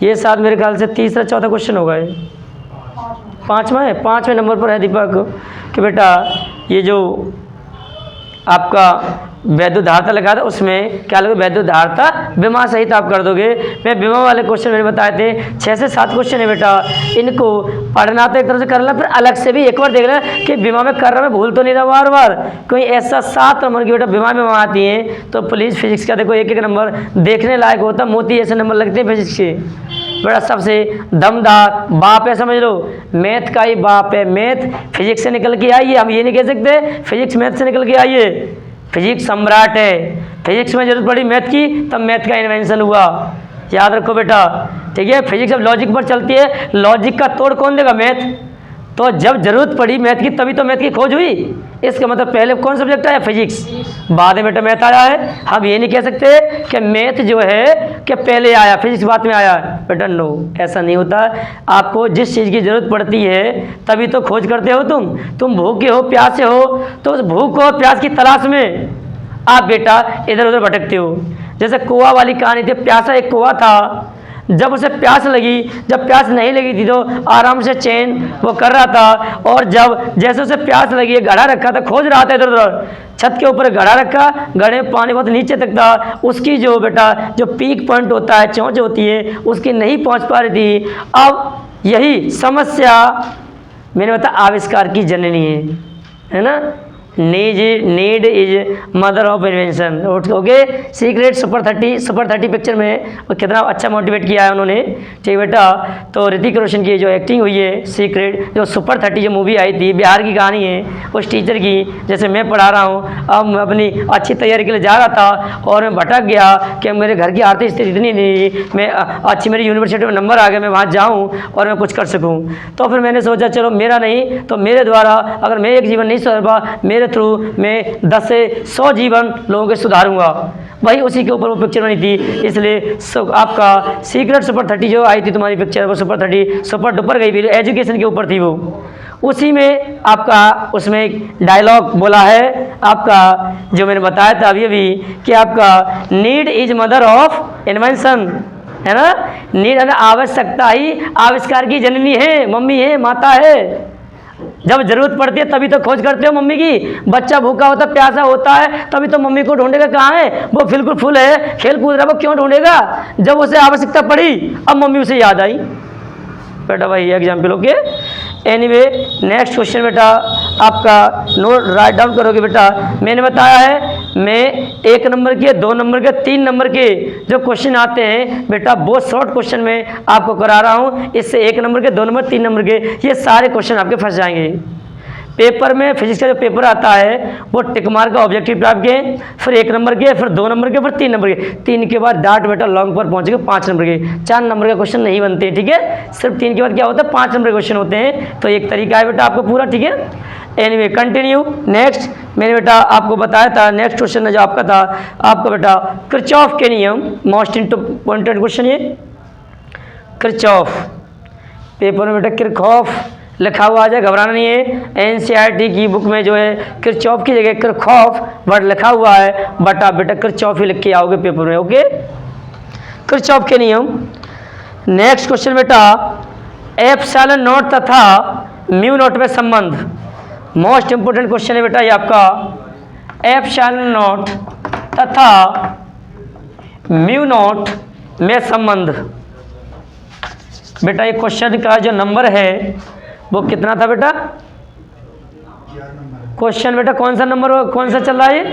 ये साथ मेरे ख्याल से तीसरा चौथा क्वेश्चन होगा, ये 5वां है, 5वें नंबर पर है दीपक कि बेटा ये जो आपका वैद्युतधारता लिखा था उसमें क्या लगे वैद्युतधारता विमा सहित आप कर दोगे। मैं विमा वाले क्वेश्चन मैंने बताए थे 6 से 7 क्वेश्चन है बेटा, इनको पढ़ना तो एक तरफ से कर लेना, फिर अलग से भी एक बार देख लेना कि विमा में कर रहा मैं भूल तो नहीं रहा बार बार। कोई ऐसा 7 नंबर की बेटा विमा आती हैं तो प्लीज़ फिजिक्स का देखो एक नंबर देखने लायक होता, मोती ऐसे नंबर लगते हैं फिजिक्स के बेटा। सबसे दमदार बाप है, समझ लो मैथ का ही बाप है, मैथ फिजिक्स से निकल के आई है, हम ये नहीं कह सकते फिजिक्स मैथ से निकल के आई है, फिजिक्स सम्राट है। फिजिक्स में जरूरत पड़ी मैथ की तब मैथ का इन्वेंशन हुआ, याद रखो बेटा, ठीक है? फिजिक्स अब लॉजिक पर चलती है, लॉजिक का तोड़ कौन देगा? मैथ। तो जब जरूरत पड़ी मैथ की तभी तो मैथ की खोज हुई। इसका मतलब पहले कौन सब्जेक्ट आया, फिजिक्स, बाद में बेटा मैथ आया है। हम ये नहीं कह सकते कि मैथ जो है कि पहले आया फिजिक्स बाद में आया, बेटा नो, ऐसा नहीं होता। आपको जिस चीज़ की ज़रूरत पड़ती है तभी तो खोज करते हो। तुम भूखे हो प्यासे हो तो उस भूख और प्यास की तलाश में आप बेटा इधर उधर भटकते हो। जैसे कुआं वाली कहानी थी, प्यासा एक कुआं था, जब उसे प्यास लगी, जब प्यास नहीं लगी थी तो आराम से चैन वो कर रहा था, और जब जैसे उसे प्यास लगी, घड़ा रखा था, खोज रहा था इधर उधर, छत के ऊपर घड़ा रखा, घड़े में पानी बहुत नीचे तक था, उसकी जो बेटा जो पीक पॉइंट होता है, चोंच होती है, उसकी नहीं पहुंच पा रही थी। अब यही समस्या मैंने बताया आविष्कार की जननी है ना। Need is mother of invention. Okay, secret super 30 picture में और कितना अच्छा मोटिवेट किया है उन्होंने, ठीक बेटा। तो ऋतिक रोशन की जो एक्टिंग हुई है सीक्रेट, जो सुपर 30 जो मूवी आई थी, बिहार की कहानी है उस टीचर की। जैसे मैं पढ़ा रहा हूँ, अब मैं अपनी अच्छी तैयारी के लिए जा रहा था और मैं भटक गया कि मेरे घर की आर्थिक स्थिति इतनी नहीं, मैं अच्छी मेरी यूनिवर्सिटी में नंबर आ गया, मैं वहाँ जाऊँ और मैं कुछ कर सकूँ। तो फिर मैंने सोचा चलो मेरा नहीं तो मेरे द्वारा, अगर मैं एक जीवन नहीं सुधार पा, मेरे थ्रू मैं 10 से 100 जीवन लोगों के सुधारूंगा। वही उसी के ऊपर वो पिक्चर बनी थी। इसलिए आपका सीक्रेट सुपर 30 जो आई थी तुम्हारी पिक्चर, वो सुपर 30 सुपर डुपर गई भी, एजुकेशन के ऊपर थी वो। उसी में आपका उसमें एक डायलॉग बोला है आपका, जो मैंने बताया था अभी कि आपका need is mother of invention, है ना। नीड है ना, आवश्यकता ही आविष्कार की जननी है, मम्मी है, माता है। जब जरूरत पड़ती है तभी तो खोज करते हो मम्मी की। बच्चा भूखा होता है, प्यासा होता है, तभी तो मम्मी को ढूंढेगा। कहाँ है वो, बिल्कुल फुल है, खेल कूद रहा है, वो क्यों ढूंढेगा? जब उसे आवश्यकता पड़ी, अब मम्मी उसे याद आई। बेटा भाई example okay. Anyway next question बेटा आपका नोट राइट डाउन करोगे बेटा। मैंने बताया है मैं 1 नंबर के, 2 नंबर के, 3 नंबर के जो क्वेश्चन आते हैं बेटा, बहुत शॉर्ट क्वेश्चन में आपको करा रहा हूँ। इससे 1 नंबर के, 2 नंबर, 3 नंबर के ये सारे क्वेश्चन आपके फंस जाएंगे। पेपर में फिजिक्स का जो पेपर आता है वो टिक मार्क का ऑब्जेक्टिव टाइप के, फिर 1 नंबर के, फिर 2 नंबर के, फिर 3 नंबर के, 3 के बाद डार्ट बेटा लॉन्ग पर पहुंचेंगे 5 नंबर के। 4 नंबर का क्वेश्चन नहीं बनते हैं, ठीक है। सिर्फ 3 के बाद क्या होता है, 5 नंबर के क्वेश्चन होते हैं। तो एक तरीका है बेटा आपको पूरा, ठीक है। Anyway continue. नेक्स्ट मैंने बेटा आपको बताया था, नेक्स्ट क्वेश्चन जो आपका था आपका बेटा किरचॉफ के नियम, मोस्ट इम्पोर्टेंट क्वेश्चन ये किरचॉफ। पेपर में बेटा किरचॉफ लिखा हुआ आ जाए, घबराना नहीं है। एनसीईआरटी की बुक में जो है किरचॉफ की जगह किरचॉफ वर्ड लिखा हुआ है, बट आप बेटा किरचॉफ ही लिख के आओगे पेपर में, ओके। किरचॉफ के नियम। नेक्स्ट क्वेश्चन बेटा एप्सिलॉन नॉट तथा म्यू नॉट में संबंध। मोस्ट इंपोर्टेंट क्वेश्चन है बेटा ये आपका, एप्सिलॉन नॉट तथा म्यू नॉट में संबंध। बेटा ये क्वेश्चन का जो नंबर है वो कितना था बेटा? क्वेश्चन बेटा कौन सा नंबर, कौन सा चल रहा है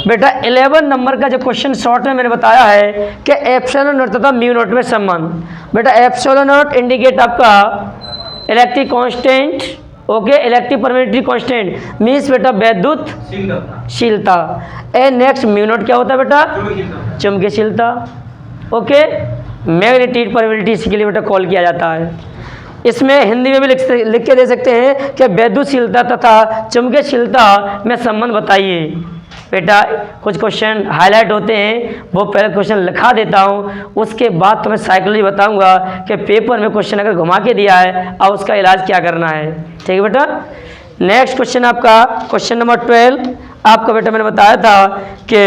बेटा? 11 नंबर का जो क्वेश्चन शॉर्ट में मैंने बताया है कि एप्सिलॉन नॉट तथा म्यू नॉट में संबंध। बेटा एप्सिलॉन नॉट इंडिकेट आपका electric constant, okay, electric permittivity constant means बेटा वैद्युतशीलता। ए नेक्स्ट म्यू नॉट क्या होता है बेटा? चुंबकीयशीलता, ओके। मैग्नेटिक परमिटिविटी इसके लिए बेटा कॉल किया जाता है। इसमें हिंदी में भी लिख के दे सकते हैं कि वैद्युतशीलता तथा चुंबकीयशीलता में संबंध बताइए। बेटा कुछ क्वेश्चन हाईलाइट होते हैं, वो पहले क्वेश्चन लिखा देता हूँ, उसके बाद तुम्हें साइकोलॉजी बताऊंगा कि पेपर में क्वेश्चन अगर घुमा के दिया है और उसका इलाज क्या करना है, ठीक है बेटा। नेक्स्ट क्वेश्चन आपका क्वेश्चन नंबर 12 आपका बेटा मैंने बताया था कि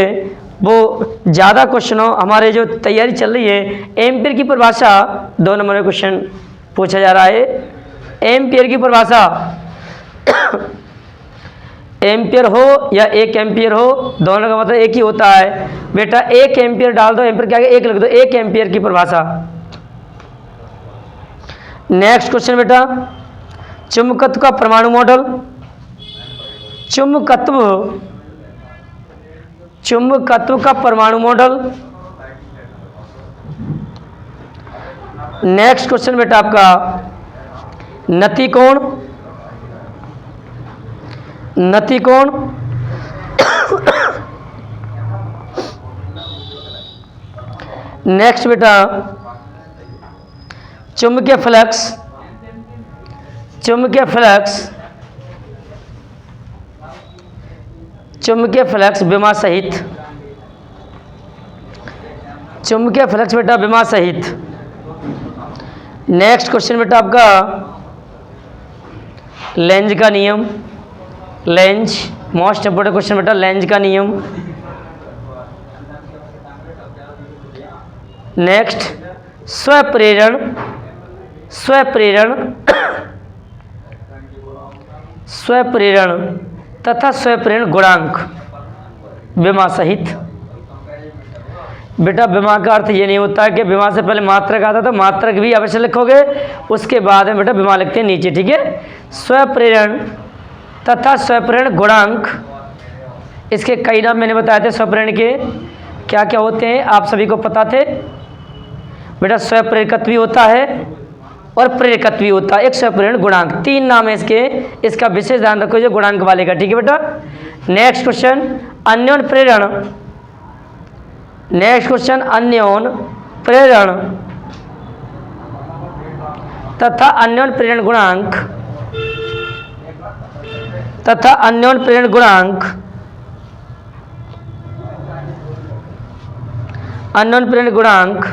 वो ज़्यादा क्वेश्चनों हमारे जो तैयारी चल रही है, एम्पीयर की परिभाषा 2 नंबर में क्वेश्चन पूछा जा रहा है। एम्पीयर की परिभाषा एम्पीयर हो या 1 एम्पीयर हो, दोनों का मतलब एक ही होता है बेटा। 1 एम्पीयर डाल दो, एम्पीयर क्या है 1 लिख दो, 1 एम्पीयर की परिभाषा। नेक्स्ट क्वेश्चन बेटा चुंबकत्व का परमाणु मॉडल। चुंबकत्व का परमाणु मॉडल। नेक्स्ट क्वेश्चन बेटा आपका नतिकोण। नेक्स्ट बेटा चुंबकीय फ्लक्स। चुंबकीय फ्लक्स विमा सहित, चुंबकीय फ्लक्स बेटा विमा सहित। नेक्स्ट क्वेश्चन बेटा आपका लेंज का नियम, लेंज मोस्ट इंपोर्टेंट क्वेश्चन बेटा, लेंज का नियम। नेक्स्ट स्वप्रेरण तथा स्वप्रेरण गुणांक विमा सहित। बेटा विमा का अर्थ ये नहीं होता है कि विमा से पहले मात्रक आता तो मात्रक भी अवश्य लिखोगे, उसके बाद में बेटा विमा लिखते हैं नीचे, ठीक है। स्वप्रेरण तथा स्वप्रेरण गुणांक, इसके कई नाम मैंने बताए थे। स्वप्रेरण के क्या क्या होते हैं आप सभी को पता थे बेटा। स्वप्रेरकत्व भी होता है और प्रेरकत्व भी होता है। एक स्वप्रेरण गुणांक, 3 नाम है इसके, इसका विशेष ध्यान रखो जो गुणांक वाले का, ठीक है बेटा। नेक्स्ट क्वेश्चन अन्योन प्रेरण, नेक्स्ट क्वेश्चन अन्योन प्रेरण तथा अन्योन प्रेरण गुणांक, तथा अन्योन प्रेरण गुणांक, अन्योन प्रेरण गुणांक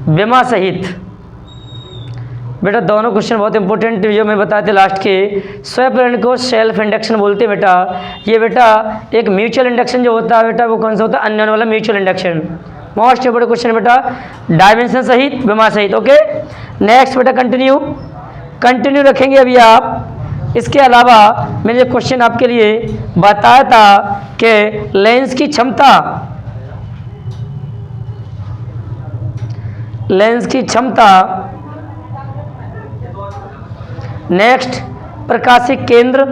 विमा सहित। बेटा दोनों क्वेश्चन बहुत इंपॉर्टेंट जो मैं बताए थे लास्ट के। स्वप्रेरण को सेल्फ इंडक्शन बोलते हैं बेटा। ये बेटा एक म्यूचुअल इंडक्शन जो होता है बेटा, वो कौन सा होता है? अन्योन वाला mutual induction. Most important question बेटा, डायमेंशन सहित विमा सहित। ओके नेक्स्ट बेटा कंटिन्यू रखेंगे अभी आप। इसके अलावा मैंने क्वेश्चन आपके लिए बताया था कि लेंस की क्षमता, नेक्स्ट प्रकाशिक केंद्र,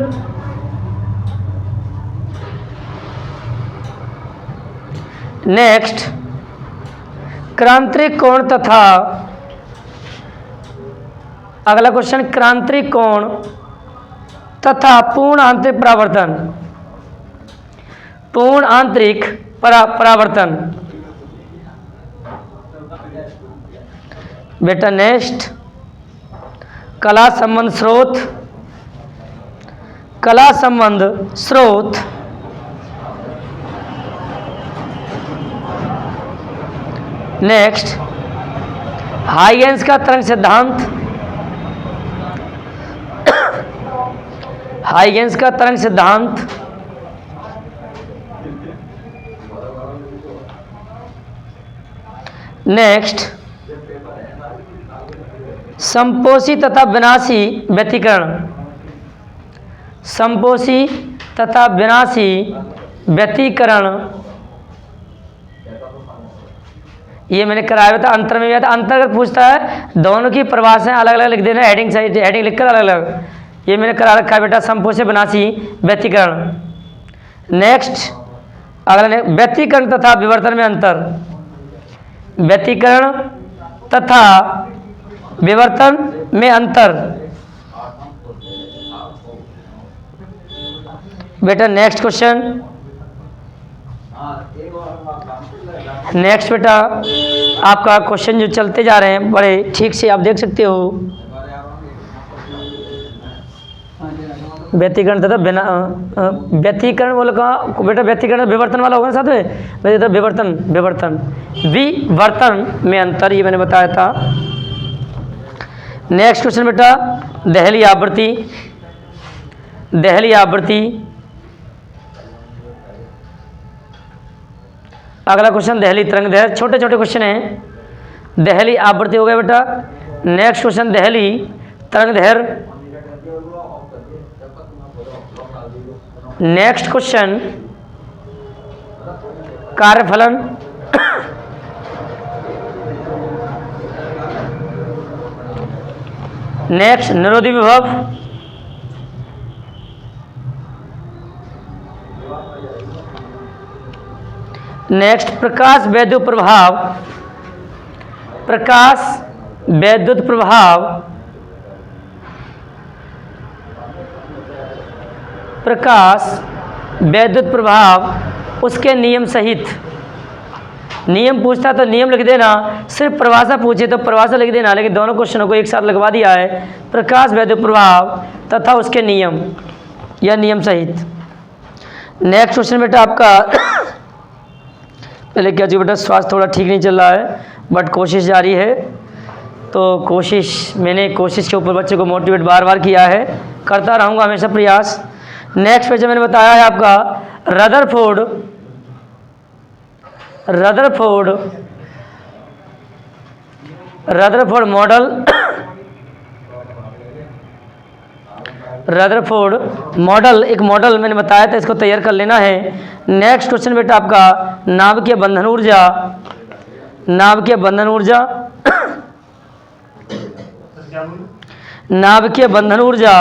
नेक्स्ट क्रांतिक कोण तथा, अगला क्वेश्चन क्रांतिक कोण तथा पूर्ण आंतरिक परावर्तन, पूर्ण आंतरिक परावर्तन। बेटा नेक्स्ट कला संबंध स्रोत, नेक्स्ट हाइगेंस का तरंग सिद्धांत, हाइगेंस का तरंग सिद्धांत, नेक्स्ट संपोषी तथा विनाशी व्यतिकरण, संपोषी तथा विनाशी व्यतिकरण। ये मैंने कराया था, अंतर में भी था। अंतर अगर पूछता है दोनों की परिभाषाएं अलग अलग लिख देना, हेडिंग लिखकर अलग अलग। ये मैंने करा रखा है बेटा, संपोषी विनाशी व्यतिकरण। नेक्स्ट अगला व्यतिकरण तथा विवर्तन में अंतर, व्यतिकरण तथा विवर्तन में अंतर। बेटा नेक्स्ट क्वेश्चन, नेक्स्ट बेटा आपका क्वेश्चन जो चलते जा रहे हैं बड़े ठीक से आप देख सकते हो। व्यतिकरण तथा व्यतिकरण बोलो कहाँ बेटा? व्यतिकरण विवर्तन वाला होगा साथ में, विवर्तन में अंतर, ये मैंने बताया था। नेक्स्ट क्वेश्चन बेटा दहली आवृत्ति, अगला क्वेश्चन दहली तरंग दैर्घ्य। छोटे छोटे क्वेश्चन हैं। दहली आवृत्ति हो गया बेटा। नेक्स्ट क्वेश्चन दहली तरंग दैर्घ्य। नेक्स्ट क्वेश्चन कार्यफलन, नेक्स्ट निरोधी विभव, नेक्स्ट प्रकाश वैद्युत प्रभाव, प्रकाश वैद्युत प्रभाव उसके नियम सहित, नियम पूछता है तो नियम लिख देना, सिर्फ परिभाषा पूछे तो परिभाषा लिख देना, लेकिन दोनों क्वेश्चनों को एक साथ लगवा दिया है, प्रकाश वैद्युत प्रभाव तथा उसके नियम या नियम सहित। नेक्स्ट क्वेश्चन बेटा आपका पहले क्या जी बेटा, स्वास्थ्य थोड़ा ठीक नहीं चल रहा है बट कोशिश जारी है, तो मैंने कोशिश के ऊपर बच्चे को मोटिवेट बार बार किया है, करता रहूँगा हमेशा प्रयास। नेक्स्ट पेज मैंने बताया है आपका रदरफोर्ड मॉडल एक मॉडल मैंने बताया था, इसको तैयार कर लेना है। नेक्स्ट क्वेश्चन बेटा आपका नाभिकीय बंधन ऊर्जा नाभिकीय बंधन ऊर्जा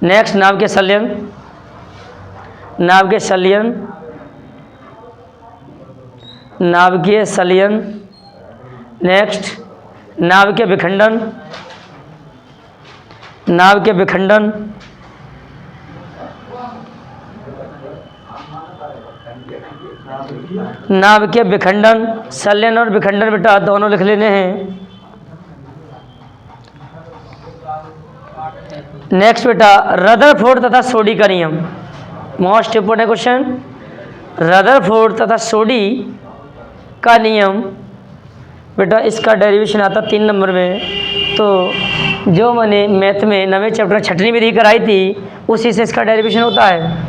नेक्स्ट नाभिकीय संलयन नेक्स्ट नाभिकीय विखंडन संलयन और विखंडन बेटा दोनों लिख लेने हैं। नेक्स्ट बेटा रदरफोर्ड तथा सोडी का नियम, मोस्ट इंपोर्टेंट क्वेश्चन, रदरफोर्ड तथा सोडी का नियम बेटा इसका डेरिवेशन आता 3 नंबर में। तो जो मैंने मैथ में 9वें चैप्टर छठवीं विधि कराई थी उसी से इसका डेरिवेशन होता है।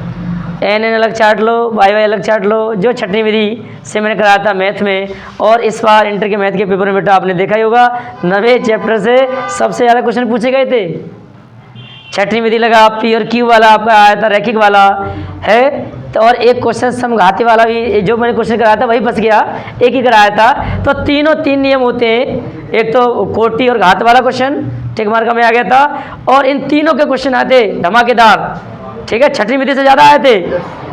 एन अलग चार्ट लो, वाई अलग चार्ट लो, जो छठवीं विधि से मैंने कराया था मैथ में। और इस बार इंटर के मैथ के पेपर में बेटा आपने देखा ही होगा 9वें चैप्टर से सबसे ज़्यादा क्वेश्चन पूछे गए थे। छठवीं विधि लगा, पी और क्यू वाला आपका आया था, रैखिक वाला है, तो और एक क्वेश्चन समघाती वाला भी जो मैंने क्वेश्चन कराया था वही फंस गया, एक ही कराया था। तो 3 नियम होते हैं, एक तो कोटि और घात वाला क्वेश्चन ठीक मार्का में आ गया था, और इन तीनों के क्वेश्चन आते धमाकेदार, ठीक है, छठवीं विधि से ज़्यादा आए थे,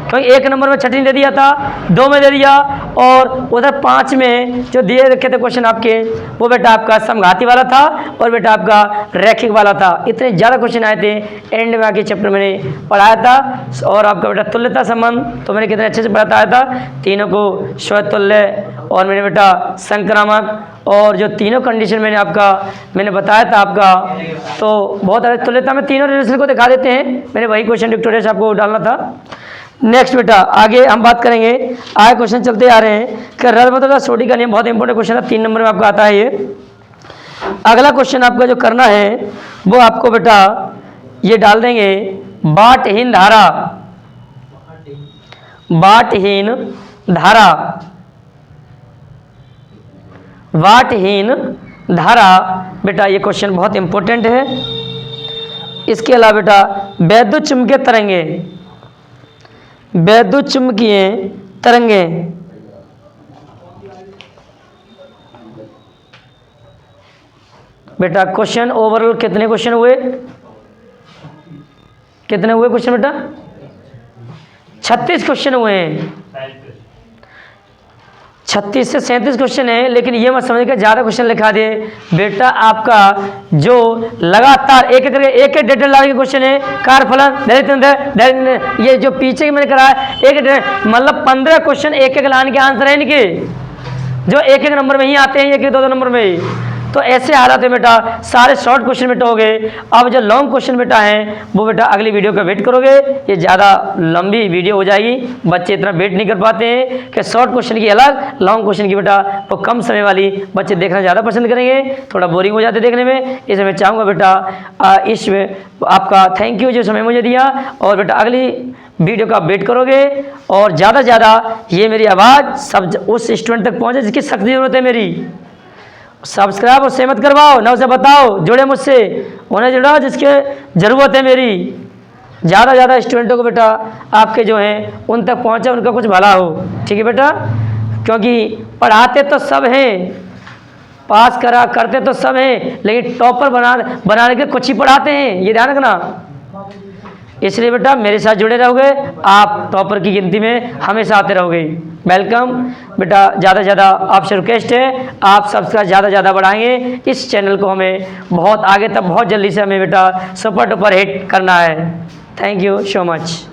क्योंकि 1 नंबर में छठवीं दे दिया था, 2 में दे दिया, और उधर 5 में जो दिए रखे थे क्वेश्चन आपके वो बेटा आपका समघाती वाला था और बेटा आपका रैखिक वाला था। इतने ज़्यादा क्वेश्चन आए थे, एंड में आके चैप्टर मैंने पढ़ाया था। और आपका बेटा तुल्यता संबंध तो मैंने कितने अच्छे से पढ़ाया था, तीनों को स्वतुल्य, और मैंने बेटा संक्रामक, और जो तीनों कंडीशन मैंने बताया था आपका, तो बहुत सारे तुल्यता में तीनों रिलेशन को दिखा देते हैं, मैंने वही क्वेश्चन विक्टोरिया से आपको डालना था। नेक्स्ट बेटा आगे हम बात करेंगे, आगे क्वेश्चन चलते आ रहे हैं कि रदरफोर्ड सोडी का नियम बहुत इंपॉर्टेंट क्वेश्चन है, 3 नंबर में आपका आता है ये। अगला क्वेश्चन आपका जो करना है वो आपको बेटा ये डाल देंगे बाटहीन धारा बेटा ये क्वेश्चन बहुत इंपॉर्टेंट है। इसके अलावा बेटा वैद्युत चुम्बकीय तरंगें बेटा क्वेश्चन ओवरऑल कितने क्वेश्चन हुए क्वेश्चन बेटा? 36 क्वेश्चन हुए हैं, 36 से 37 क्वेश्चन है। लेकिन ये मत समझ के ज़्यादा क्वेश्चन लिखा दे बेटा, आपका जो लगातार एक डिटेल लाने के क्वेश्चन है, कारफलन ये जो पीछे के मैंने कराया मतलब 15 क्वेश्चन एक लाने के आंसर है इनके, जो एक नंबर में ही आते हैं, 1-2 नंबर में ही। तो ऐसे हालात है बेटा, सारे शॉर्ट क्वेश्चन बेटा हो गए। अब जो लॉन्ग क्वेश्चन बेटा हैं वो बेटा अगली वीडियो का वेट करोगे, ये ज़्यादा लंबी वीडियो हो जाएगी, बच्चे इतना वेट नहीं कर पाते हैं कि शॉर्ट क्वेश्चन की अलग, लॉन्ग क्वेश्चन की बेटा वो कम समय वाली बच्चे देखना ज़्यादा पसंद करेंगे, थोड़ा बोरिंग हो जाते देखने में। इसलिए मैं चाहूँगा बेटा इसमें आपका थैंक यू जो समय मुझे दिया, और बेटा अगली वीडियो का वेट करोगे, और ज़्यादा से ज़्यादा ये मेरी आवाज़ सब उस स्टूडेंट तक पहुँचे जिसकी सख्त ज़रूरत है मेरी। सब्सक्राइब और सहमत करवाओ, ना उसे बताओ जुड़े मुझसे, उन्हें जुड़ाओ जिसके ज़रूरत है मेरी। ज़्यादा से ज़्यादा स्टूडेंटों को बेटा आपके जो हैं उन तक पहुँचे, उनका कुछ भला हो, ठीक है बेटा, क्योंकि पढ़ाते तो सब हैं, पास करते तो सब हैं, लेकिन टॉपर बनाने के कुछ ही पढ़ाते हैं, ये ध्यान रखना। इसलिए बेटा मेरे साथ जुड़े रहोगे, आप टॉपर की गिनती में हमेशा आते रहोगे। वेलकम बेटा, ज़्यादा से ज़्यादा आपसे रिक्वेस्ट है, आप सब्सक्राइब ज़्यादा से ज़्यादा बढ़ाएंगे इस चैनल को, हमें बहुत आगे तक बहुत जल्दी से हमें बेटा सुपर डुपर हिट करना है। Thank you so much.